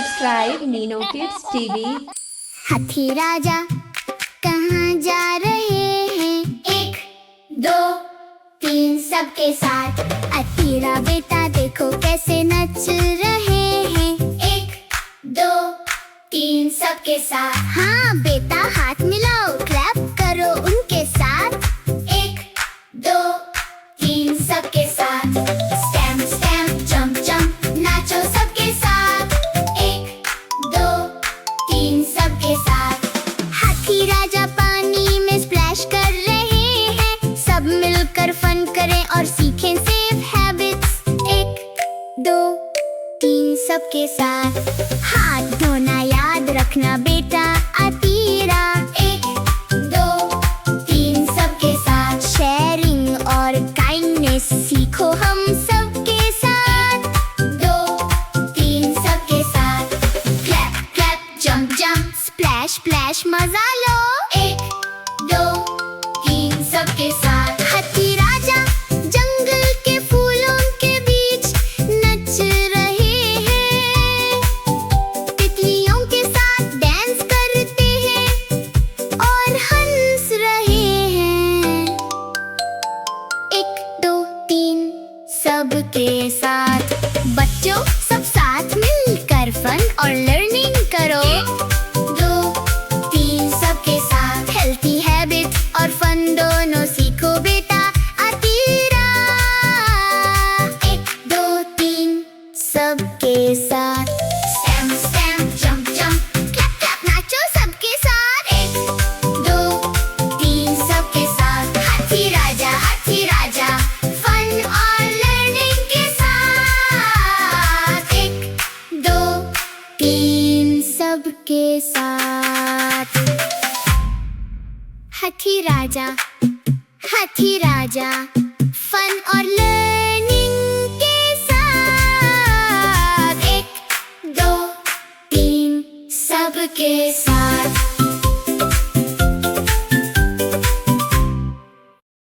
subscribe Nino Kids TV। हाथी राजा कहाँ जा रहे हैं? 1, 2, 3 सबके साथ। अतीरा बेटा देखो कैसे नच रहे हैं। 1, 2, 3 सबके साथ। हाँ बेटा हाथ मिलाओ, क्लैप करो उनके साथ। 1, 2, 3 सबके साथ। स्टैम्प स्टैम्प जंप जंप नाचो सबके साथ। 1, 2, 3 सबके साथ। हाथी राजा पानी में स्प्लैश कर रहे हैं। सब मिलकर फन करें और सीखें सेफ हैबिट्स। 1, 2, 3 सबके साथ। हाथ धोना याद रखना बेटा अतीरा। 1, 2, 3 सबके साथ। शेयरिंग और काइंडनेस सीखो हम सबके साथ। 2, 3 सबके साथ। Clap clap jump jump splash splash मजा लो। 1, 2, 3 सबके साथ। हाथी राजा जंगल के फूलों के बीच नच रहे हैं। तितलियों के साथ डांस करते हैं और हंस रहे हैं। 1, 2, 3 सबके साथ। बच्चों सब साथ मिलकर फन और लर्निंग करो। 2, 3 सबके साथ। हेल्थी हैबिट और फन दोनों सीखो बेटा अतीरा। 1, 2, 3 सबके साथ। Stamp stamp jump jump clap clap नाचो सबके साथ। 1, 2, 3 सबके साथ। हाथी राजा फन और लर्निंग के साथ। 1, 2, 3 सबके साथ। हाथी राजा फन और लर्निंग के साथ। 1, 2, 3 सबके साथ।